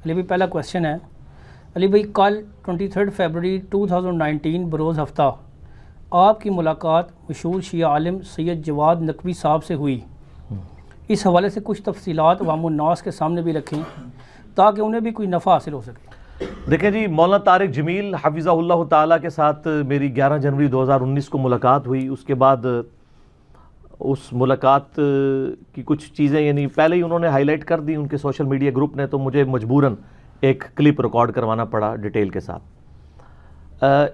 علی بھائی پہلا کویشچن ہے، علی بھائی کل 23 فیبرری 2019 بروز ہفتہ آپ کی ملاقات مشہور شیعہ عالم سید جواد نقوی صاحب سے ہوئی، اس حوالے سے کچھ تفصیلات عوام الناس کے سامنے بھی رکھیں تاکہ انہیں بھی کوئی نفع حاصل ہو سکے۔ دیکھیں جی، مولانا طارق جمیل حفظہ اللہ تعالیٰ کے ساتھ میری 11 جنوری 2019 کو ملاقات ہوئی۔ اس کے بعد اس ملاقات کی کچھ چیزیں یعنی پہلے ہی انہوں نے ہائی لائٹ کر دی ان کے سوشل میڈیا گروپ نے، تو مجھے مجبوراً ایک کلپ ریکارڈ کروانا پڑا ڈیٹیل کے ساتھ۔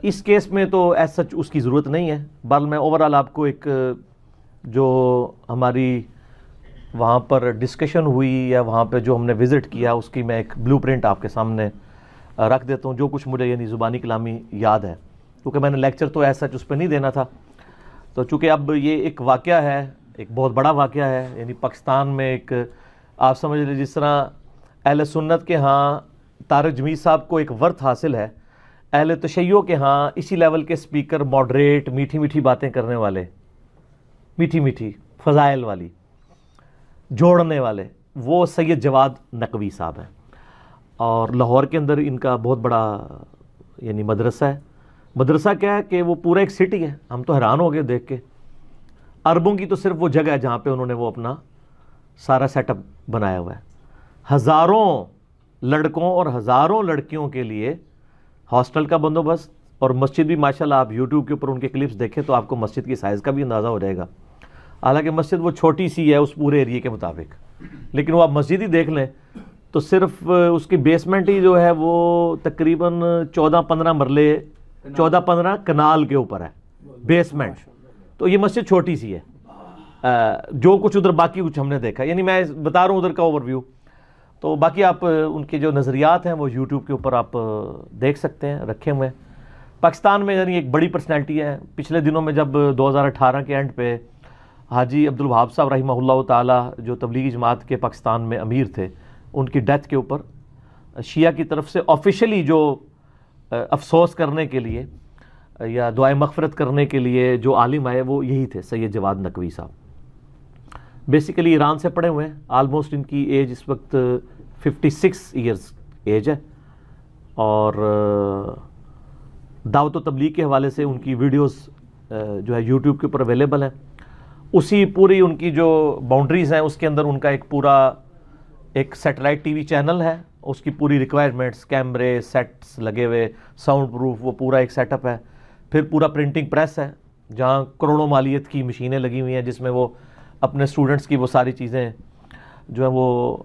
اس کیس میں تو ایز سچ اس کی ضرورت نہیں ہے، بل میں اوورال آپ کو ایک جو ہماری وہاں پر ڈسکشن ہوئی یا وہاں پہ جو ہم نے وزٹ کیا اس کی میں ایک بلو پرنٹ آپ کے سامنے رکھ دیتا ہوں، جو کچھ مجھے یعنی زبانی کلامی یاد ہے، کیونکہ میں نے لیکچر تو ایز سچ اس پہ نہیں دینا تھا۔ تو چونکہ اب یہ ایک واقعہ ہے، ایک بہت بڑا واقعہ ہے، یعنی پاکستان میں ایک آپ سمجھ لیں جس طرح اہل سنت کے ہاں طارق جمیل صاحب کو ایک ورث حاصل ہے، اہل تشیع کے ہاں اسی لیول کے سپیکر، ماڈریٹ، میٹھی میٹھی باتیں کرنے والے، میٹھی میٹھی فضائل والی، جوڑنے والے، وہ سید جواد نقوی صاحب ہیں۔ اور لاہور کے اندر ان کا بہت بڑا یعنی مدرسہ ہے۔ مدرسہ کیا ہے کہ وہ پورا ایک سٹی ہے، ہم تو حیران ہو گئے دیکھ کے۔ عربوں کی تو صرف وہ جگہ ہے جہاں پہ انہوں نے وہ اپنا سارا سیٹ اپ بنایا ہوا ہے۔ ہزاروں لڑکوں اور ہزاروں لڑکیوں کے لیے ہاسٹل کا بندوبست، اور مسجد بھی ماشاءاللہ آپ یوٹیوب کے اوپر ان کے کلپس دیکھیں تو آپ کو مسجد کی سائز کا بھی اندازہ ہو جائے گا۔ حالانکہ مسجد وہ چھوٹی سی ہے اس پورے ایریے کے مطابق، لیکن وہ آپ مسجد ہی دیکھ لیں تو صرف اس کی بیسمنٹ ہی جو ہے وہ تقریباً 14-15 مرلے، 14-15 کنال کے اوپر ہے بیسمنٹ۔ تو یہ مسجد چھوٹی سی ہے، جو کچھ ادھر باقی کچھ ہم نے دیکھا، یعنی میں بتا رہا ہوں ادھر کا اوور ویو۔ تو باقی آپ ان کے جو نظریات ہیں وہ یوٹیوب کے اوپر آپ دیکھ سکتے ہیں، رکھے ہوئے ہیں۔ پاکستان میں یعنی ایک بڑی پرسنالٹی ہے۔ پچھلے دنوں میں جب 2018 کے اینڈ پہ حاجی عبدالوہاب صاحب رحمہ اللہ تعالیٰ جو تبلیغی جماعت کے پاکستان میں امیر تھے، ان کی ڈیتھ کے اوپر شیعہ کی طرف سے آفیشلی جو افسوس کرنے کے لیے یا دعائے مغفرت کرنے کے لیے جو عالم آئے وہ یہی تھے، سید جواد نقوی صاحب۔ بیسیکلی ایران سے پڑھے ہوئے ہیں، آلموسٹ ان کی ایج اس وقت 56 ایئرز ایج ہے، اور دعوت و تبلیغ کے حوالے سے ان کی ویڈیوز جو ہے یوٹیوب کے اوپر اویلیبل ہیں۔ اسی پوری ان کی جو باؤنڈریز ہیں اس کے اندر ان کا ایک پورا ایک سیٹلائٹ ٹی وی چینل ہے، اس کی پوری ریکوائرمنٹس، کیمرے، سیٹس لگے ہوئے، ساؤنڈ پروف، وہ پورا ایک سیٹ اپ ہے۔ پھر پورا پرنٹنگ پریس ہے جہاں کروڑوں مالیت کی مشینیں لگی ہوئی ہیں، جس میں وہ اپنے اسٹوڈنٹس کی وہ ساری چیزیں جو ہیں وہ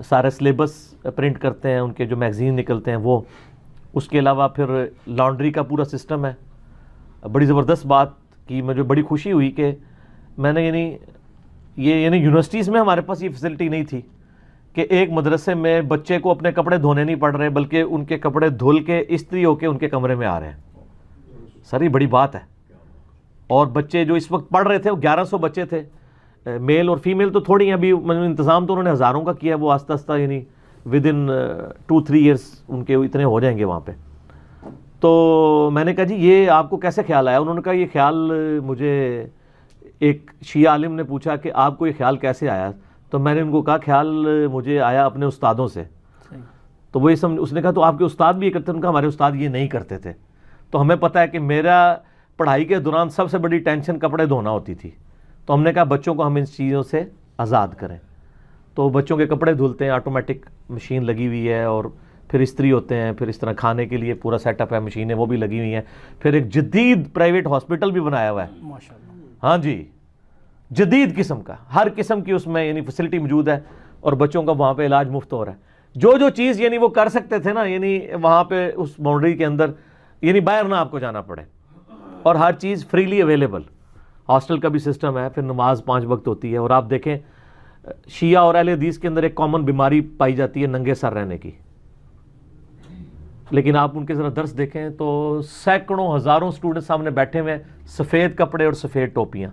سارے سلیبس پرنٹ کرتے ہیں، ان کے جو میگزین نکلتے ہیں وہ۔ اس کے علاوہ پھر لانڈری کا پورا سسٹم ہے۔ بڑی زبردست بات کی مجھے بڑی خوشی ہوئی کہ میں نے یعنی یونیورسٹیز میں ہمارے پاس یہ فیسلٹی نہیں تھی کہ ایک مدرسے میں بچے کو اپنے کپڑے دھونے نہیں پڑ رہے، بلکہ ان کے کپڑے دھل کے استری ہو کے ان کے کمرے میں آ رہے ہیں۔ سر یہ بڑی بات ہے۔ اور بچے جو اس وقت پڑھ رہے تھے وہ 1100 بچے تھے، میل اور فیمیل تو تھوڑی ہیں، ابھی انتظام تو انہوں نے ہزاروں کا کیا ہے، وہ آہستہ آہستہ یعنی ود ان 2-3 ایئرس ان کے اتنے ہو جائیں گے وہاں پہ۔ تو میں نے کہا جی یہ آپ کو کیسے خیال آیا؟ انہوں نے کہا یہ خیال مجھے ایک شیعہ عالم نے پوچھا کہ آپ کو یہ خیال کیسے آیا؟ تو میں نے ان کو کہا خیال مجھے آیا اپنے استادوں سے۔ تو وہ اس نے کہا تو آپ کے استاد بھی یہ کرتے ہیں؟ ان کا ہمارے استاد یہ نہیں کرتے تھے۔ تو ہمیں پتہ ہے کہ میرا پڑھائی کے دوران سب سے بڑی ٹینشن کپڑے دھونا ہوتی تھی، تو ہم نے کہا بچوں کو ہم ان چیزوں سے آزاد کریں۔ تو بچوں کے کپڑے دھلتے ہیں، آٹومیٹک مشین لگی ہوئی ہے، اور پھر استری ہوتے ہیں، پھر اس طرح کھانے کے لیے پورا سیٹ اپ ہے، مشینیں وہ بھی لگی ہوئی ہیں۔ پھر ایک جدید پرائیویٹ ہاسپٹل بھی بنایا ہوا ہے، ماشاءاللہ۔ ہاں جی، جدید قسم کا، ہر قسم کی اس میں یعنی فیسلٹی موجود ہے، اور بچوں کا وہاں پہ علاج مفت ہو رہا ہے۔ جو چیز یعنی وہ کر سکتے تھے نا، یعنی وہاں پہ اس باؤنڈری کے اندر، یعنی باہر نہ آپ کو جانا پڑے، اور ہر چیز فریلی اویلیبل۔ ہاسٹل کا بھی سسٹم ہے، پھر نماز 5 وقت ہوتی ہے۔ اور آپ دیکھیں شیعہ اور اہل حدیث کے اندر ایک کامن بیماری پائی جاتی ہے ننگے سر رہنے کی، لیکن آپ ان کے ذرا درس دیکھیں تو سینکڑوں ہزاروں اسٹوڈنٹ سامنے بیٹھے ہوئے ہیں، سفید کپڑے اور سفید ٹوپیاں۔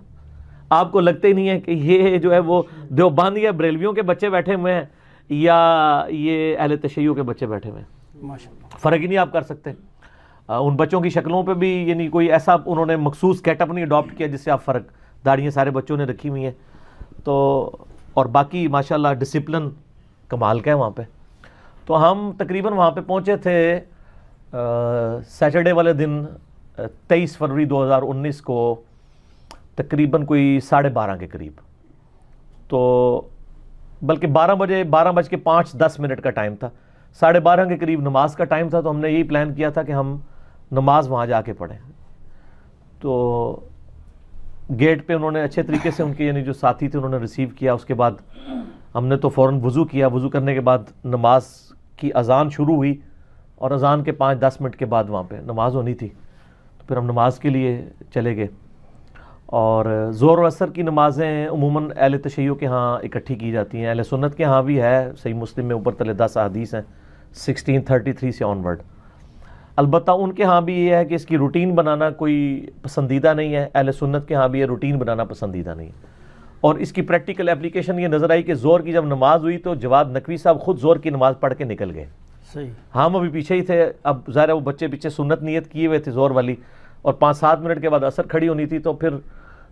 آپ کو لگتے ہی نہیں ہے کہ یہ جو ہے وہ دیوبند یا بریلویوں کے بچے بیٹھے ہوئے ہیں یا یہ اہل تشیع کے بچے بیٹھے ہوئے ہیں، ماشاءاللہ۔ فرق ہی نہیں آپ کر سکتے۔ ان بچوں کی شکلوں پہ بھی یعنی کوئی ایسا انہوں نے مخصوص گیٹ اپ نہیں اڈاپٹ کیا جس سے آپ فرق، داڑیاں سارے بچوں نے رکھی ہوئی ہیں۔ تو اور باقی ماشاءاللہ ڈسپلن کمال کا ہے وہاں پہ۔ تو ہم تقریباً وہاں پہ پہنچے تھے سیٹرڈے والے دن 23 فروری 2019 کو تقریباً کوئی 12:30 کے قریب. تو بلکہ 12:05 کا ٹائم تھا, 12:30 کے قریب نماز کا ٹائم تھا. تو ہم نے یہی پلان کیا تھا کہ ہم نماز وہاں جا کے پڑھیں. تو گیٹ پہ انہوں نے اچھے طریقے سے ان کے یعنی جو ساتھی تھے انہوں نے ریسیو کیا. اس کے بعد ہم نے تو فوراً وضو کیا. وضو کرنے کے بعد نماز کی اذان شروع ہوئی اور اذان کے 5-10 منٹ کے بعد وہاں پہ نماز ہونی تھی. تو پھر ہم نماز کے لیے چلے گئے. اور ظہر و عصر کی نمازیں عموماً اہل تشیع کے ہاں اکٹھی کی جاتی ہیں. اہل سنت کے ہاں بھی ہے, صحیح مسلم میں اوپر تلے 10 احادیث ہیں 1633 سے آن ورڈ. البتہ ان کے ہاں بھی یہ ہے کہ اس کی روٹین بنانا کوئی پسندیدہ نہیں ہے. اہل سنت کے ہاں بھی یہ روٹین بنانا پسندیدہ نہیں ہے. اور اس کی پریکٹیکل اپلیکیشن یہ نظر آئی کہ زور کی جب نماز ہوئی تو جواد نقوی صاحب خود زور کی نماز پڑھ کے نکل گئے. صحیح. ہم ابھی پیچھے ہی تھے. اب ظاہر ہے وہ بچے پیچھے سنت نیت کیے ہوئے تھے زور والی, اور 5-7 منٹ کے بعد عصر کھڑی ہونی تھی. تو پھر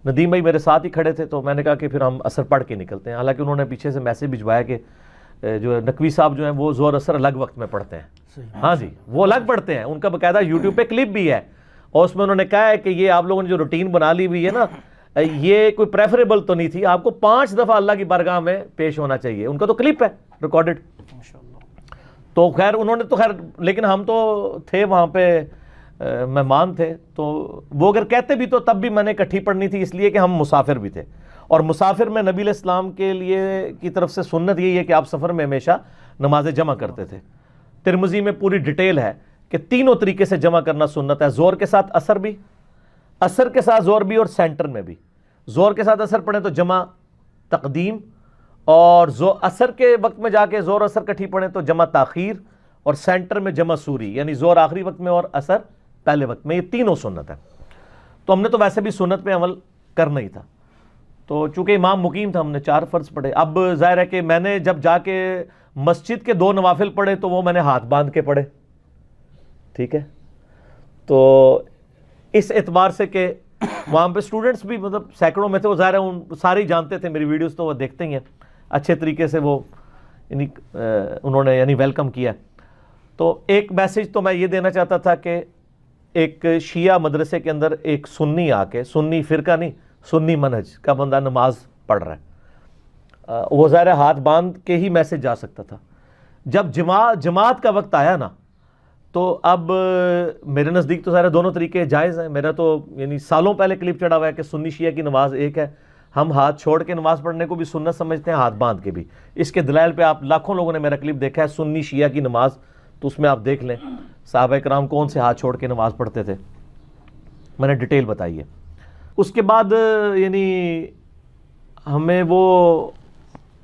ندیم بھائی میرے ساتھ ہی کھڑے تھے, تو میں نے کہا کہ پھر ہم عصر پڑھ کے نکلتے ہیں. حالانکہ انہوں نے پیچھے سے میسج بھجوایا کہ جو نقوی صاحب جو ہیں وہ زور عصر الگ وقت میں پڑھتے ہیں. ہاں جی, وہ الگ پڑھتے ہیں. ان کا باقاعدہ یوٹیوب پہ کلپ بھی ہے, اور اس میں انہوں نے کہا ہے کہ یہ آپ لوگوں نے جو روٹین بنا لی ہوئی ہے نا, یہ کوئی پریفریبل تو نہیں تھی. آپ کو 5 دفعہ اللہ کی بارگاہ میں پیش ہونا چاہیے. ان کا تو کلپ ہے ریکارڈڈ. تو خیر انہوں نے تو خیر, لیکن ہم تو تھے وہاں پہ مہمان تھے, تو وہ اگر کہتے بھی تو تب بھی میں نے اکٹھی پڑھنی تھی, اس لیے کہ ہم مسافر بھی تھے. اور مسافر میں نبی علیہ السلام کے لیے کی طرف سے سنت یہی ہے کہ آپ سفر میں ہمیشہ نمازیں جمع کرتے تھے. ترمذی میں پوری ڈیٹیل ہے کہ تینوں طریقے سے جمع کرنا سنت ہے. زور کے ساتھ عصر بھی, عصر کے ساتھ زور بھی, اور سینٹر میں بھی. زور کے ساتھ عصر پڑھیں تو جمع تقدیم, اور عصر کے وقت میں جا کے زور عصر کٹھی پڑھیں تو جمع تاخیر, اور سینٹر میں جمع سوری, یعنی زور آخری وقت میں اور عصر پہلے وقت میں. یہ تینوں سنت ہے. تو ہم نے تو ویسے بھی سنت پہ عمل کرنا ہی تھا. تو چونکہ امام مقیم تھا, ہم نے 4 فرض پڑھے. اب ظاہر ہے کہ میں نے جب جا کے مسجد کے 2 نوافل پڑھے تو وہ میں نے ہاتھ باندھ کے پڑھے. ٹھیک ہے, تو اس اعتبار سے کہ وہاں پہ اسٹوڈنٹس بھی مطلب سینکڑوں میں تھے. وہ ظاہر ہے سارے ہی جانتے تھے میری ویڈیوز, تو وہ دیکھتے ہی ہیں اچھے طریقے سے. وہ یعنی انہوں نے یعنی ویلکم کیا. تو ایک میسج تو میں یہ دینا چاہتا تھا کہ ایک شیعہ مدرسے کے اندر ایک سنی آ کے, سنی فرقہ نہیں, سنی منہج کا بندہ نماز پڑھ رہا ہے, وہ ظاہر ہاتھ باندھ کے ہی میسج جا سکتا تھا. جب جماعت کا وقت آیا نا, تو اب میرے نزدیک تو ظاہر دونوں طریقے جائز ہیں. میرا تو یعنی سالوں پہلے کلپ چڑھا ہوا ہے کہ سنی شیعہ کی نماز ایک ہے. ہم ہاتھ چھوڑ کے نماز پڑھنے کو بھی سنت سمجھتے ہیں, ہاتھ باندھ کے بھی. اس کے دلائل پہ آپ لاکھوں لوگوں نے میرا کلپ دیکھا ہے سنی شیعہ کی نماز, تو اس میں آپ دیکھ لیں صحابہ کرام کون سے ہاتھ چھوڑ کے نماز پڑھتے تھے, میں نے ڈیٹیل بتائی ہے. اس کے بعد یعنی ہمیں وہ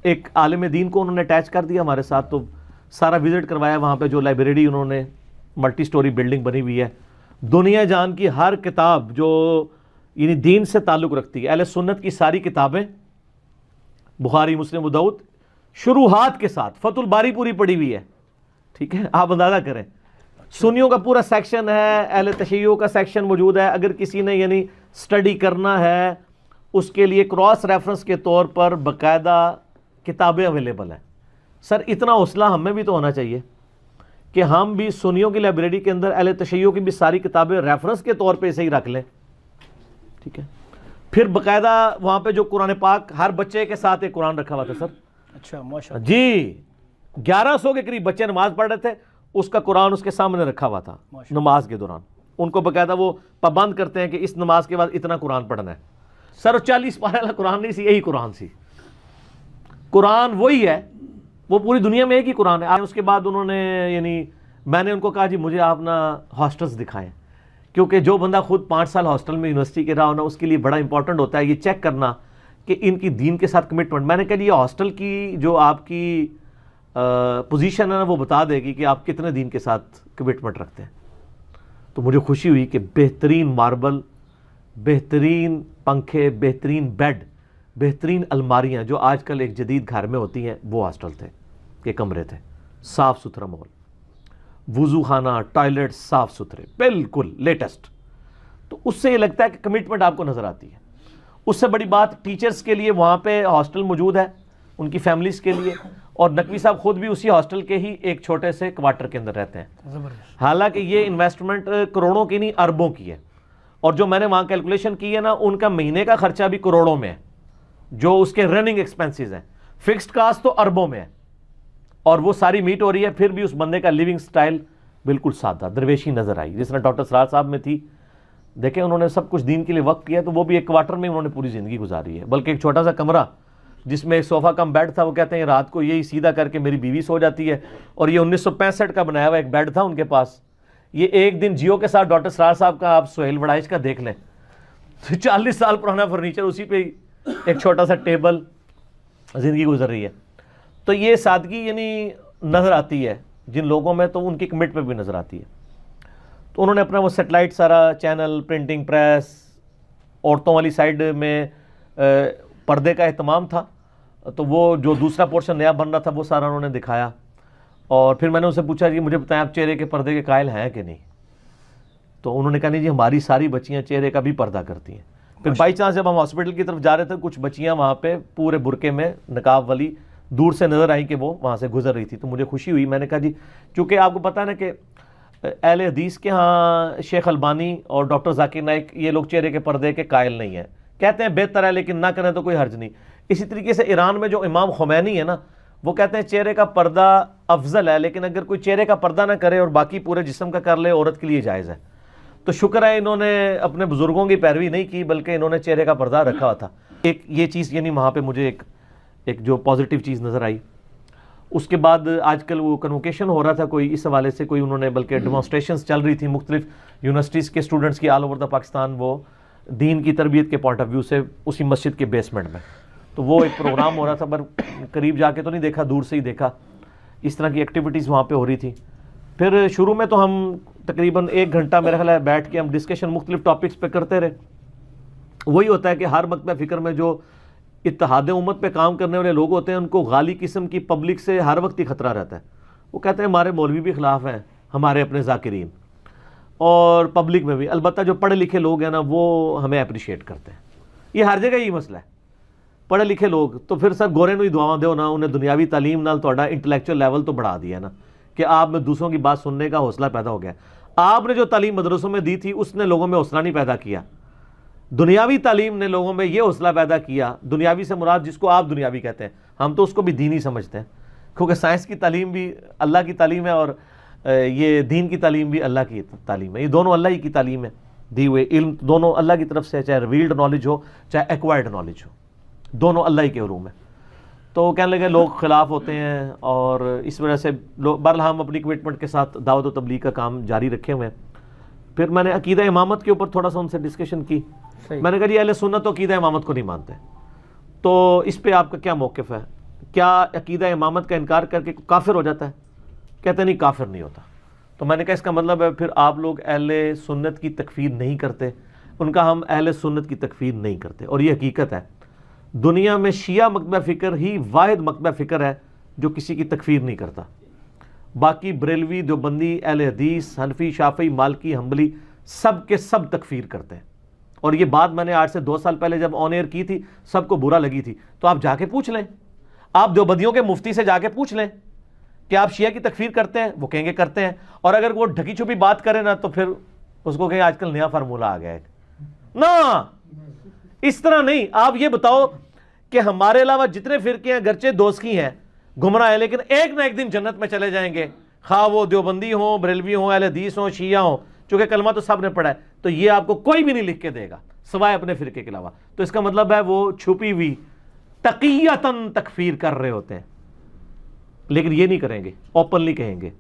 ایک عالم دین کو انہوں نے اٹیچ کر دیا ہمارے ساتھ, تو سارا وزٹ کروایا وہاں پہ. جو لائبریری انہوں نے ملٹی سٹوری بلڈنگ بنی ہوئی ہے, دنیا جان کی ہر کتاب جو یعنی دین سے تعلق رکھتی ہے, اہل سنت کی ساری کتابیں, بخاری مسلم ابو داؤد شروحات کے ساتھ, فتح الباری پوری پڑھی ہوئی ہے. ٹھیک ہے, آپ اندازہ کریں. سنیوں کا پورا سیکشن ہے, اہل تشیع کا سیکشن موجود ہے. اگر کسی نے یعنی سٹڈی کرنا ہے اس کے لیے کراس ریفرنس کے طور پر باقاعدہ کتابیں اویلیبل ہیں. سر اتنا حوصلہ ہمیں بھی تو ہونا چاہیے کہ ہم بھی سنیوں کی لائبریری کے اندر اہل تشیع کی بھی ساری کتابیں ریفرنس کے طور پہ اسے ہی رکھ لیں. ٹھیک ہے, پھر باقاعدہ وہاں پہ جو قرآن پاک, ہر بچے کے ساتھ ایک قرآن رکھا ہوا تھا سر. اچھا ماشاءاللہ. جی 1100 کے قریب بچے نماز پڑھ رہے تھے, اس کا قرآن اس کے سامنے رکھا ہوا تھا نماز کے دوران. ان کو باقاعدہ وہ پابند کرتے ہیں کہ اس نماز کے بعد اتنا قرآن پڑھنا ہے. سر 40 پارے والا قرآن نہیں سی, یہی قرآن سی. قرآن وہی ہے, وہ پوری دنیا میں ایک ہی قرآن ہے. اس کے بعد انہوں نے یعنی میں نے ان کو کہا جی مجھے آپ نا ہاسٹلس دکھائیں, کیونکہ جو بندہ خود 5 سال ہاسٹل میں یونیورسٹی کے رہا ہونا, اس کے لیے بڑا امپورٹنٹ ہوتا ہے یہ چیک کرنا کہ ان کی دین کے ساتھ کمٹمنٹ. میں نے کہا یہ ہاسٹل کی جو آپ کی پوزیشن ہے نا وہ بتا دے گی کہ آپ کتنے دین کے ساتھ کمٹمنٹ رکھتے ہیں. تو مجھے خوشی ہوئی کہ بہترین ماربل, بہترین پنکھے, بہترین بیڈ, بہترین الماریاں جو آج کل ایک جدید گھر میں ہوتی ہیں وہ ہاسٹل تھے کے کمرے تھے. صاف ستھرا ماحول, وضو خانہ, ٹوائلٹ صاف ستھرے, بالکل لیٹسٹ. تو اس سے یہ لگتا ہے کہ کمٹمنٹ آپ کو نظر آتی ہے. اس سے بڑی بات ٹیچرز کے لیے وہاں پہ ہاسٹل موجود ہے, ان کی فیملیز کے لیے، اور نقوی صاحب خود بھی اسی ہاسٹل کے ہی ایک چھوٹے سے کوارٹر کے اندر رہتے ہیں۔ حالانکہ یہ انویسٹمنٹ کروڑوں کی نہیں اربوں کی ہے، اور جو میں نے وہاں کیلکولیشن کی ہے نا، ان کا مہینے کا خرچہ بھی کروڑوں میں ہے، جو اس کے رننگ ایکسپینسز ہیں، فکسڈ کاسٹ تو اربوں میں ہے، اور وہ ساری میٹ ہو رہی ہے۔ پھر بھی اس بندے کا لیونگ سٹائل بالکل سادہ درویشی نظر آئی، جس طرح ڈاکٹر سرار صاحب میں تھی۔ دیکھیں انہوں نے سب کچھ دین کے لیے وقت کیا، تو وہ بھی ایک کوارٹر میں انہوں نے پوری زندگی گزاری ہے، بلکہ ایک چھوٹا سا کمرہ جس میں ایک صوفہ کم بیڈ تھا، وہ کہتے ہیں رات کو یہی سیدھا کر کے میری بیوی سو جاتی ہے، اور یہ 1965 کا بنایا ہوا ایک بیڈ تھا ان کے پاس۔ یہ ایک دن جیو کے ساتھ ڈاکٹر سرار صاحب کا آپ سہیل وڑائچ کا دیکھ لیں، 40 سال پرانا فرنیچر، اسی پہ ایک چھوٹا سا ٹیبل، زندگی گزر رہی ہے۔ تو یہ سادگی یعنی نظر آتی ہے جن لوگوں میں، تو ان کی کمٹمنٹ بھی نظر آتی ہے۔ تو انہوں نے اپنا وہ سیٹلائٹ سارا چینل، پرنٹنگ پریس، عورتوں والی سائڈ میں پردے کا اہتمام تھا، تو وہ جو دوسرا پورشن نیا بن رہا تھا وہ سارا انہوں نے دکھایا۔ اور پھر میں نے ان سے پوچھا جی مجھے بتائیں آپ چہرے کے پردے کے قائل ہیں کہ نہیں؟ تو انہوں نے کہا نہیں جی ہماری ساری بچیاں چہرے کا بھی پردہ کرتی ہیں۔ پھر بائی چانس جب ہم ہاسپٹل کی طرف جا رہے تھے، کچھ بچیاں وہاں پہ پورے برقعے میں نقاب والی دور سے نظر آئیں کہ وہ وہاں سے گزر رہی تھی، تو مجھے خوشی ہوئی۔ میں نے کہا جی چونکہ آپ کو پتہ ہے نا کہ اہل حدیث کے ہاں شیخ البانی اور ڈاکٹر ذاکر نائک یہ لوگ چہرے کے پردے کے قائل نہیں ہیں، کہتے ہیں بہتر ہے لیکن نہ کریں تو کوئی حرج نہیں۔ اسی طریقے سے ایران میں جو امام خمینی ہے نا، وہ کہتے ہیں چہرے کا پردہ افضل ہے، لیکن اگر کوئی چہرے کا پردہ نہ کرے اور باقی پورے جسم کا کر لے عورت کے لیے جائز ہے۔ تو شکر ہے انہوں نے اپنے بزرگوں کی پیروی نہیں کی، بلکہ انہوں نے چہرے کا پردہ رکھا ہوا تھا۔ ایک یہ چیز یعنی وہاں پہ مجھے ایک جو پازیٹیو چیز نظر آئی۔ اس کے بعد آج کل وہ کنوکیشن ہو رہا تھا کوئی اس حوالے سے، کوئی انہوں نے بلکہ ڈیمانسٹریشنز چل رہی تھی مختلف یونیورسٹیز کے اسٹوڈنٹس کی آل اوور دا پاکستان، وہ دین کی تربیت کے پوائنٹ آف ویو سے اسی مسجد کے بیسمنٹ میں۔ تو وہ ایک پروگرام ہو رہا تھا، پر قریب جا کے تو نہیں دیکھا، دور سے ہی دیکھا۔ اس طرح کی ایکٹیویٹیز وہاں پہ ہو رہی تھی۔ پھر شروع میں تو ہم تقریباً 1 گھنٹہ میرا خیال ہے بیٹھ کے ہم ڈسکشن مختلف ٹاپکس پہ کرتے رہے۔ وہی ہوتا ہے کہ ہر مکتبہ فکر میں جو اتحاد امت پہ کام کرنے والے لوگ ہوتے ہیں، ان کو غالی قسم کی پبلک سے ہر وقت ہی خطرہ رہتا ہے۔ وہ کہتے ہیں ہمارے مولوی بھی خلاف ہیں، ہمارے اپنے ذاکرین، اور پبلک میں بھی۔ البتہ جو پڑھے لکھے لوگ ہیں نا، وہ ہمیں اپریشیٹ کرتے ہیں۔ یہ ہر جگہ یہی مسئلہ ہے، پڑھے لکھے لوگ تو پھر سر گورے نو ہی دعاواں دیو نا، انہیں دنیاوی تعلیم نال تہاڈا انٹلیکچوئل لیول تو بڑھا دیا نا، کہ آپ میں دوسروں کی بات سننے کا حوصلہ پیدا ہو گیا۔ آپ نے جو تعلیم مدرسوں میں دی تھی، اس نے لوگوں میں حوصلہ نہیں پیدا کیا۔ دنیاوی تعلیم نے لوگوں میں یہ حوصلہ پیدا کیا، دنیاوی سے مراد جس کو آپ دنیاوی کہتے ہیں، ہم تو اس کو بھی دینی سمجھتے ہیں، کیونکہ سائنس کی تعلیم بھی اللہ کی تعلیم ہے، اور یہ دین کی تعلیم بھی اللہ کی تعلیم ہے۔ یہ دونوں اللہ ہی کی تعلیم ہے، دی ہوئے علم دونوں اللہ کی طرف سے، چاہے ریویلڈ نالج ہو چاہے ایکوائرڈ نالج ہو، دونوں اللہ ہی کے علوم ہیں۔ تو کہنے لگے لوگ خلاف ہوتے ہیں، اور اس وجہ سے بہرحال ہم اپنی کمٹمنٹ کے ساتھ دعوت و تبلیغ کا کام جاری رکھے ہوئے ہیں۔ پھر میں نے عقیدہ امامت کے اوپر تھوڑا سا ان سے ڈسکشن کی۔ میں نے کہا جی اہل سنت تو عقیدہ امامت کو نہیں مانتے، تو اس پہ آپ کا کیا موقف ہے؟ کیا عقیدہ امامت کا انکار کر کے کافر ہو جاتا ہے؟ کہتے نہیں کافر نہیں ہوتا۔ تو میں نے کہا اس کا مطلب ہے پھر آپ لوگ اہل سنت کی تکفیر نہیں کرتے۔ ان کا ہم اہل سنت کی تکفیر نہیں کرتے، اور یہ حقیقت ہے۔ دنیا میں شیعہ مکتبہ فکر ہی واحد مکتبہ فکر ہے جو کسی کی تکفیر نہیں کرتا۔ باقی بریلوی، دیوبندی، اہل حدیث، حنفی، شافعی، مالکی، حنبلی سب کے سب تکفیر کرتے ہیں۔ اور یہ بات میں نے آج سے 2 سال پہلے جب آن ایئر کی تھی، سب کو برا لگی تھی۔ تو آپ جا کے پوچھ لیں، آپ دیوبندیوں کے مفتی سے جا کے پوچھ لیں کہ آپ شیعہ کی تکفیر کرتے ہیں؟ وہ کہیں گے کرتے ہیں۔ اور اگر وہ ڈھکی چھپی بات کرے نا، تو پھر اس کو کہیں آج کل نیا فارمولہ آ گیا ہے نا، اس طرح نہیں۔ آپ یہ بتاؤ کہ ہمارے علاوہ جتنے فرقے ہیں گرچہ دوستی ہیں، گمراہ ہیں، لیکن ایک نہ ایک دن جنت میں چلے جائیں گے، خواہ وہ دیوبندی ہوں، بریلوی ہوں، اہل حدیث ہوں، شیعہ ہوں، چونکہ کلمہ تو سب نے پڑھا ہے۔ تو یہ آپ کو کوئی بھی نہیں لکھ کے دے گا سوائے اپنے فرقے کے علاوہ۔ تو اس کا مطلب ہے وہ چھپی ہوئی تقیتاً تکفیر کر رہے ہوتے ہیں، لیکن یہ نہیں کریں گے، اوپنلی کہیں گے۔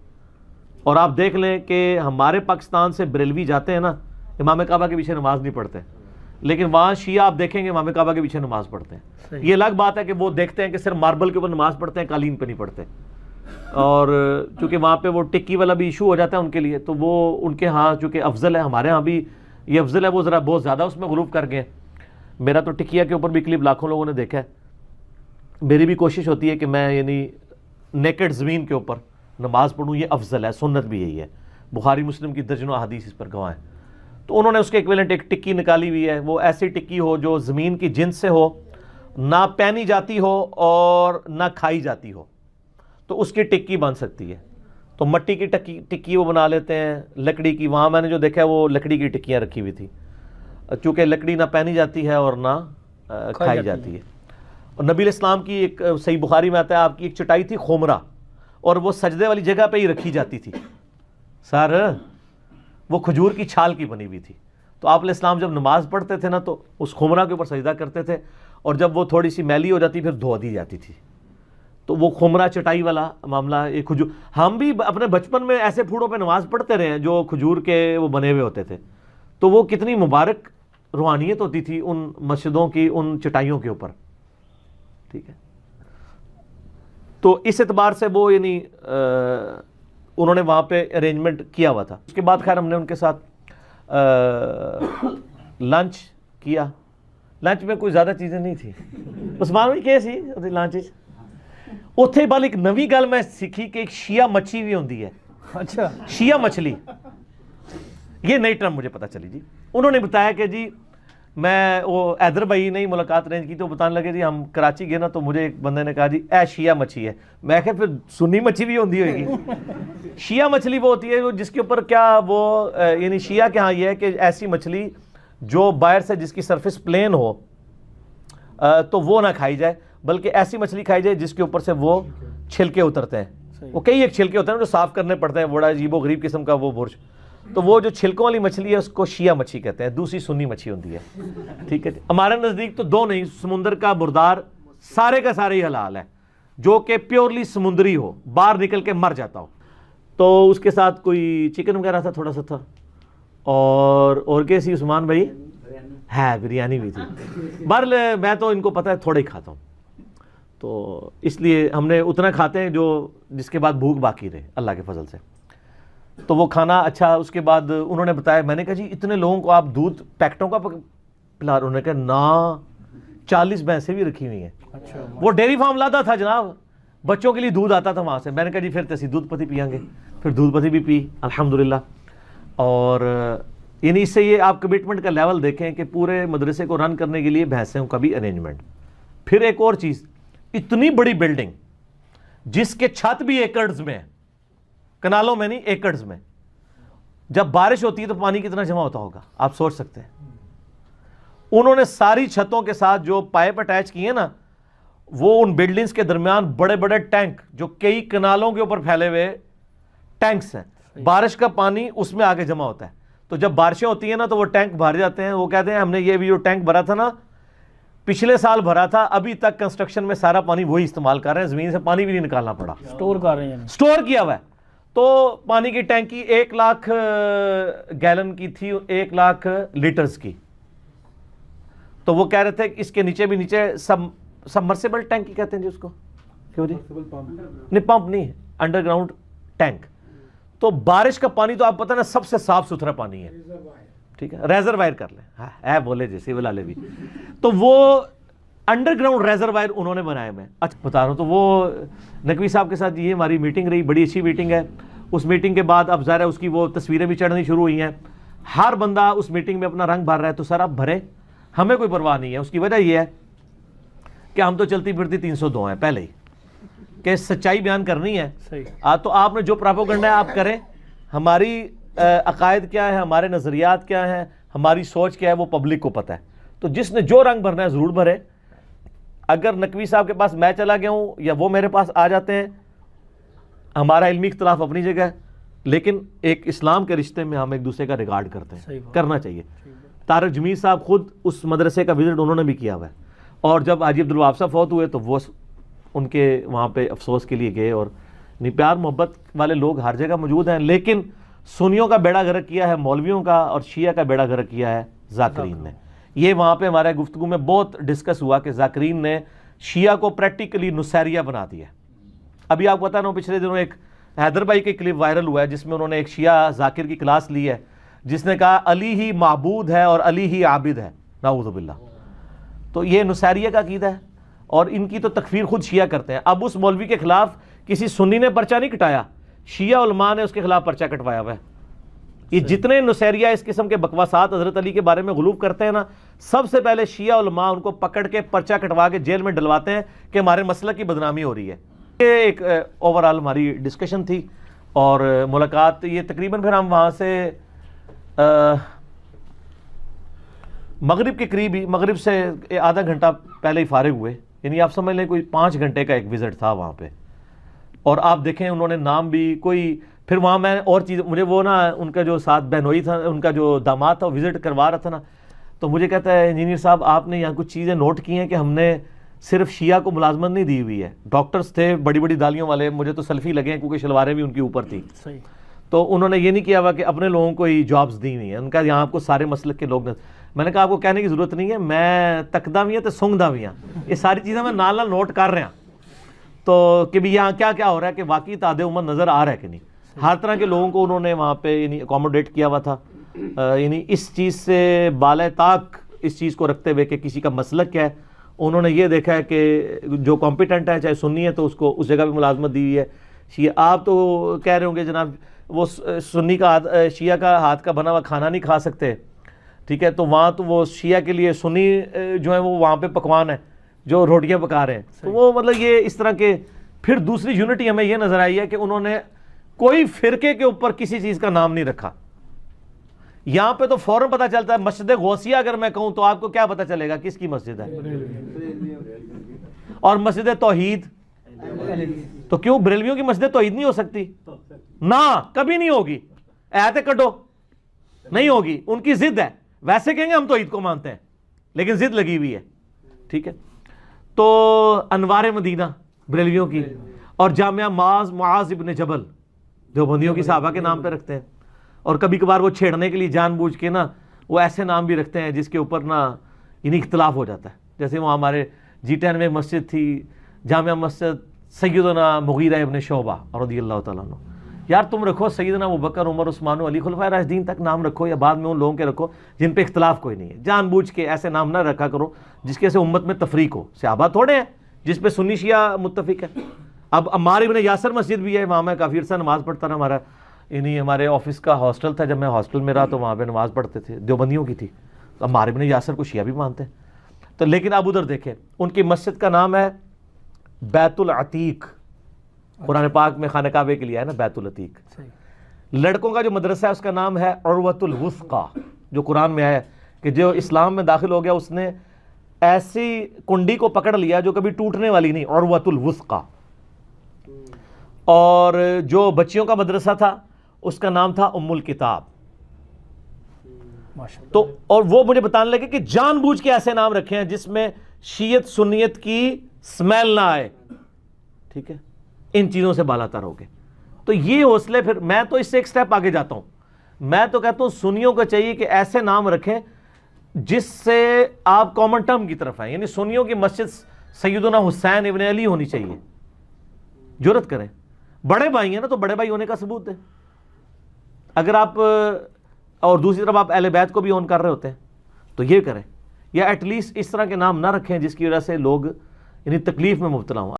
اور آپ دیکھ لیں کہ ہمارے پاکستان سے بریلوی جاتے ہیں نا، امام کعبہ کے پیچھے نماز نہیں پڑھتے، لیکن وہاں شیعہ آپ دیکھیں گے امام کعبہ کے پیچھے نماز پڑھتے ہیں۔ یہ الگ بات ہے کہ وہ دیکھتے ہیں کہ صرف ماربل کے اوپر نماز پڑھتے ہیں، قالین پہ نہیں پڑھتے۔ اور چونکہ وہاں پہ وہ ٹکی والا بھی ایشو ہو جاتا ہے ان کے لیے، تو وہ ان کے ہاں چونکہ افضل ہے، ہمارے ہاں بھی یہ افضل ہے، وہ ذرا بہت زیادہ اس میں غلو کر گئے۔ میرا تو ٹکیا کے اوپر بھی کلپ لاکھوں لوگوں نے دیکھا ہے۔ میری بھی کوشش ہوتی ہے کہ میں یعنی نیکڈ زمین کے اوپر نماز پڑھوں، یہ افضل ہے، سنت بھی یہی ہے، بخاری مسلم کی درجنوں احادیث اس پر گواہ ہیں۔ تو انہوں نے اس کے ایکویلنٹ ایک ٹکی نکالی ہوئی ہے، وہ ایسی ٹکی ہو جو زمین کی جنس سے ہو، نہ پہنی جاتی ہو اور نہ کھائی جاتی ہو تو اس کی ٹکی بن سکتی ہے. تو مٹی کی ٹکی وہ بنا لیتے ہیں, لکڑی کی. وہاں میں نے جو دیکھا ہے وہ لکڑی کی ٹکیاں رکھی ہوئی تھی, چونکہ لکڑی نہ پہنی جاتی ہے اور نہ کھائی جاتی ہے. اور نبی علیہ السلام کی ایک صحیح بخاری میں آتا ہے, آپ کی ایک چٹائی تھی خمرہ, اور وہ سجدے والی جگہ پہ ہی رکھی جاتی تھی سر, وہ کھجور کی چھال کی بنی ہوئی تھی. تو آپ علیہ السلام جب نماز پڑھتے تھے نا تو اس خمرہ کے اوپر سجدہ کرتے تھے, اور جب وہ تھوڑی سی میلی ہو جاتی پھر دھو دی جاتی تھی. تو وہ خمرہ چٹائی والا معاملہ, ایک کھجور, ہم بھی اپنے بچپن میں ایسے پھوڑوں پہ نماز پڑھتے رہے ہیں جو کھجور کے وہ بنے ہوئے ہوتے تھے. تو وہ کتنی مبارک روحانیت ہوتی تھی ان مسجدوں کی, ان چٹائیوں کے اوپر. ٹھیک ہے, تو اس اعتبار سے وہ یعنی انہوں نے وہاں پہ ارینجمنٹ کیا ہوا تھا. اس کے بعد خیر ہم نے ان کے ساتھ لنچ کیا. لنچ میں کوئی زیادہ چیزیں نہیں تھی, عثمان بھی کہے سی لنچ. اتھے بال ایک نوی گل میں سیکھی کہ ایک شیعہ مچھی بھی ہوندی ہے. اچھا, شیعہ مچھلی, یہ نئی ٹرم مجھے پتا چلی جی. انہوں نے بتایا کہ جی میں وہ حیدر بھائی نے ملاقات ارینج کی تو بتانے لگے جی ہم کراچی گئے نا تو مجھے ایک بندے نے کہا جی اے شیعہ مچھی ہے. میں کہ پھر سنی مچھی بھی ہوندی ہوئے گی. شیعہ مچھلی وہ ہوتی ہے جس کے اوپر کیا وہ یعنی شیعہ کے ہاں یہ ہے کہ ایسی مچھلی جو باہر سے جس کی سرفیس پلین ہو تو وہ نہ کھائی جائے, بلکہ ایسی مچھلی کھائی جائے جس کے اوپر سے وہ چھلکے اترتے ہیں. وہ کئی ایک چھلکے ہوتے ہیں جو صاف کرنے پڑتے ہیں, بڑا عجیب و غریب قسم کا وہ برج. تو وہ جو چھلکوں والی مچھلی ہے اس کو شیعہ مچھی کہتے ہیں, دوسری سنی مچھی ہوتی ہے. ٹھیک ہے, ہمارے نزدیک تو دو نہیں, سمندر کا مردار سارے کا سارے ہی حلال ہے جو کہ پیورلی سمندری ہو, باہر نکل کے مر جاتا ہو. تو اس کے ساتھ کوئی چکن وغیرہ تھا تھوڑا سا تھا, اور کیسی عثمان بھائی ہے بریانی بھی تھی. بہرحال میں تو ان کو پتہ ہے تھوڑا ہی کھاتا ہوں, تو اس لیے ہم نے اتنا کھاتے ہیں جو جس کے بعد بھوک باقی رہے اللہ کے فضل سے. تو وہ کھانا اچھا. اس کے بعد انہوں نے بتایا, میں نے کہا جی اتنے لوگوں کو آپ دودھ پیکٹوں کا پلا رہے؟ انہوں نے کہا نا 40 بھینسیں بھی رکھی ہوئی ہیں. وہ ڈیری فارم لاتا تھا جناب, بچوں کے لیے دودھ آتا تھا وہاں سے. میں نے کہا جی پھر تسی دودھ پتی پیئیں گے. پھر دودھ پتی بھی پی الحمدللہ. اور یعنی اس سے یہ آپ کمٹمنٹ کا لیول دیکھیں کہ پورے مدرسے کو رن کرنے کے لیے بھینسوں کا بھی ارینجمنٹ. پھر ایک اور چیز, اتنی بڑی بلڈنگ جس کے چھت بھی ایکڑز میں, کنالوں میں نہیں ایکڑز میں, جب بارش ہوتی ہے تو پانی کتنا جمع ہوتا ہوگا آپ سوچ سکتے ہیں. انہوں نے ساری چھتوں کے ساتھ جو پائپ اٹیچ کیے نا, وہ ان بلڈنگز کے درمیان بڑے بڑے ٹینک جو کئی کنالوں کے اوپر پھیلے ہوئے ٹینکس ہیں, بارش کا پانی اس میں آگے جمع ہوتا ہے. تو جب بارشیں ہوتی ہیں نا تو وہ ٹینک بھر جاتے ہیں. وہ کہتے ہیں ہم نے یہ بھی جو ٹینک بھرا تھا نا پچھلے سال بھرا تھا, ابھی تک کنسٹرکشن میں سارا پانی وہی استعمال کر رہے ہیں, زمین سے پانی بھی نہیں نکالنا پڑا, اسٹور کر رہے ہیں, اسٹور کیا ہوا ہے. تو پانی کی ٹینکی 1 لاکھ گیلن کی تھی, 1 لاکھ لیٹرز کی. تو وہ کہہ رہے تھے کہ اس کے نیچے بھی نیچے سبمرسیبل ٹینکی کہتے ہیں جی اس کو, کیوں جی نہیں پمپ نہیں, انڈر گراؤنڈ ٹینک. تو بارش کا پانی تو آپ پتہ نا سب سے صاف ستھرا پانی ہے. ٹھیک ہے, ریزروائر کر لیں, ہے بولے جیسے سول والے بھی. تو وہ انڈر گراؤنڈ ریزروائر انہوں نے بنائے. میں اچھا بتا رہا ہوں. تو وہ نقوی صاحب کے ساتھ یہ ہماری میٹنگ رہی, بڑی اچھی میٹنگ ہے. اس میٹنگ کے بعد اب ظاہر ہے اس کی وہ تصویریں بھی چڑھنی شروع ہوئی ہیں. ہر بندہ اس میٹنگ میں اپنا رنگ بھر رہا ہے. تو سر آپ بھرے, ہمیں کوئی پرواہ نہیں ہے. اس کی وجہ یہ ہے کہ ہم تو چلتی پھرتی 302 ہیں پہلے ہی, کہ سچائی بیان کرنی ہے. تو آپ نے جو پراپوگنڈا ہے آپ کریں. ہماری عقائد کیا ہے, ہمارے نظریات کیا ہیں, ہماری سوچ کیا ہے, وہ پبلک کو پتہ ہے. تو جس نے جو رنگ بھرنا ہے ضرور بھرے. اگر نقوی صاحب کے پاس میں چلا گیا ہوں یا وہ میرے پاس آ جاتے ہیں, ہمارا علمی اختلاف اپنی جگہ ہے, لیکن ایک اسلام کے رشتے میں ہم ایک دوسرے کا ریگارڈ کرتے ہیں, کرنا چاہیے. طارق جمیل صاحب خود اس مدرسے کا وزٹ انہوں نے بھی کیا ہوا ہے, اور جب حاجی عبدالوہاب صاحب فوت ہوئے تو وہ ان کے وہاں پہ افسوس کے لیے گئے. اور پیار محبت والے لوگ ہر جگہ موجود ہیں, لیکن سنیوں کا بیڑا غرق کیا ہے مولویوں کا, اور شیعہ کا بیڑا غرق کیا ہے ذاکرین نے. یہ وہاں پہ ہمارے گفتگو میں بہت ڈسکس ہوا کہ ذاکرین نے شیعہ کو پریکٹیکلی نصیریہ بنا دیا. ابھی آپ بتا رہا ہوں, پچھلے دنوں ایک حیدر بھائی کی کلپ وائرل ہوا ہے جس میں انہوں نے ایک شیعہ ذاکر کی کلاس لی ہے, جس نے کہا علی ہی معبود ہے اور علی ہی عابد ہے, نعوذ باللہ. تو یہ نصیریہ کا عقیدہ ہے, اور ان کی تو تکفیر خود شیعہ کرتے ہیں. اب اس مولوی کے خلاف کسی سنی نے پرچہ نہیں کٹایا, شیعہ علماء نے اس کے خلاف پرچہ کٹوایا ہوا ہے. یہ جتنے نصیریہ اس قسم کے بکواسات حضرت علی کے بارے میں غلوف کرتے ہیں نا، سب سے پہلے شیعہ علماء ان کو پکڑ کے پرچہ کٹوا کے جیل میں ڈلواتے ہیں کہ ہمارے مسلک کی بدنامی ہو رہی ہے۔ یہ ایک اوورآل ہماری ڈسکشن تھی اور ملاقات، یہ تقریباً پھر ہم وہاں سے مغرب کے قریب ہی، مغرب سے آدھا گھنٹہ پہلے ہی فارغ ہوئے، یعنی آپ سمجھ لیں کوئی 5 گھنٹے کا ایک وزٹ تھا وہاں پہ۔ اور آپ دیکھیں انہوں نے نام بھی کوئی، پھر وہاں میں اور چیز، مجھے وہ نا ان کا جو ساتھ بہنوئی تھا، ان کا جو داماد تھا، وزٹ کروا رہا تھا نا، تو مجھے کہتا ہے انجینئر صاحب آپ نے یہاں کچھ چیزیں نوٹ کی ہیں کہ ہم نے صرف شیعہ کو ملازمت نہیں دی ہوئی ہے، ڈاکٹرز تھے بڑی بڑی دالیوں والے، مجھے تو سلفی لگے ہیں کیونکہ شلواریں بھی ان کی اوپر تھی، تو انہوں نے یہ نہیں کیا ہوا کہ اپنے لوگوں کو ہی جابز دی ہوئی ہیں، ان کا یہاں آپ کو سارے مسلک کے لوگ، میں نے کہا آپ کو کہنے کی ضرورت نہیں ہے، میں تکدا بھی ہیں تو سنگدا بھی ہیں، یہ ساری چیزیں میں نال نال نوٹ کر رہا ہوں، تو کہ بھی یہاں کیا کیا ہو رہا ہے، کہ واقعی تعداد امت نظر آ رہا ہے کہ نہیں۔ ہر طرح کے لوگوں کو انہوں نے وہاں پہ یعنی اکوموڈیٹ کیا ہوا تھا، یعنی اس چیز سے بالائے طاق اس چیز کو رکھتے ہوئے کہ کسی کا مسلک کیا ہے، انہوں نے یہ دیکھا ہے کہ جو کمپیٹنٹ ہے چاہے سنی ہے تو اس کو اس جگہ پہ ملازمت دی ہوئی ہے۔ شیعہ آپ تو کہہ رہے ہوں گے جناب وہ سنی کا شیعہ کا ہاتھ کا بنا ہوا کھانا نہیں کھا سکتے، ٹھیک ہے، تو وہاں تو وہ شیعہ کے لیے سنی جو ہے وہ وہاں پہ پکوان ہے جو روٹیاں پکا رہے ہیں، تو وہ مطلب یہ اس طرح کے۔ پھر دوسری یونٹی ہمیں یہ نظر آئی ہے کہ انہوں نے کوئی فرقے کے اوپر کسی چیز کا نام نہیں رکھا۔ یہاں پہ تو فوراً پتہ چلتا ہے، مسجد غوثیہ اگر میں کہوں تو آپ کو کیا پتہ چلے گا کس کی مسجد ہے، اور مسجد توحید تو کیوں بریلویوں کی مسجد توحید نہیں ہو سکتی؟ نہ کبھی نہیں ہوگی، ایتے کڈو نہیں ہوگی، ان کی ضد ہے، ویسے کہیں گے ہم توحید کو مانتے ہیں لیکن ضد لگی ہوئی ہے، ٹھیک ہے۔ تو انوار مدینہ بریلویوں کی، اور جامعہ معاذ ابن جبل دیوبندیوں کی صحابہ کے نام پہ رکھتے ہیں، اور کبھی کبھار وہ چھیڑنے کے لیے جان بوجھ کے نا وہ ایسے نام بھی رکھتے ہیں جس کے اوپر نا یعنی اختلاف ہو جاتا ہے، جیسے وہ ہمارے G10 میں مسجد تھی جامعہ مسجد سیدنا مغیرہ ابن شعبہ رضی اللہ تعالیٰ عنہ، یار تم رکھو سیدنا ابوبکر عمر عثمان و علی خلفائے راشدین تک نام رکھو، یا بعد میں ان لوگوں کے رکھو جن پہ اختلاف کوئی نہیں ہے، جان بوجھ کے ایسے نام نہ رکھا کرو جس کے سے امت میں تفریق ہو۔ صحابہ تھوڑے ہیں جس پہ سنی شیعہ متفق ہے۔ اب عمار ابن یاسر مسجد بھی ہے، وہاں میں کافی عرصہ نماز پڑھتا رہا، ہمارا یعنی ہمارے آفس کا ہاسٹل تھا، جب میں ہاسٹل میں رہا تو وہاں پہ نماز پڑھتے تھے، دیوبندیوں کی تھی، تو عمار ابن یاسر کو شیعہ بھی مانتے ہیں۔ تو لیکن اب ادھر دیکھیں ان کی مسجد کا نام ہے بیت العتیق، قرآن پاک میں خانہ کعبے کے لیے ہے نا بیت العتیق۔ لڑکوں کا جو مدرسہ ہے اس کا نام ہے عروۃ الوثقی، جو قرآن میں ہے کہ جو اسلام میں داخل ہو گیا اس نے ایسی کنڈی کو پکڑ لیا جو کبھی ٹوٹنے والی نہیں، عروۃ الوثقی۔ اور جو بچیوں کا مدرسہ تھا اس کا نام تھا ام الکتاب۔ تو اور وہ مجھے بتانے لگے کہ جان بوجھ کے ایسے نام رکھے ہیں جس میں شیعت سنیت کی سمیل نہ آئے، ٹھیک ہے، ان چیزوں سے بالا تر ہو گئے۔ تو یہ حوصلے، پھر میں تو اس سے ایک سٹیپ آگے جاتا ہوں، میں تو کہتا ہوں سنیوں کو چاہیے کہ ایسے نام رکھیں جس سے آپ کامن ٹرم کی طرف آئیں، یعنی سنیوں کی مسجد سیدنا حسین ابن علی ہونی چاہیے، جرت کریں، بڑے بھائی ہیں نا تو بڑے بھائی ہونے کا ثبوت دیں۔ اگر آپ اور دوسری طرف آپ اہل بیت کو بھی اون کر رہے ہوتے ہیں تو یہ کریں، یا ایٹ لیسٹ اس طرح کے نام نہ رکھیں جس کی وجہ سے لوگ یعنی تکلیف میں مبتلا ہوں۔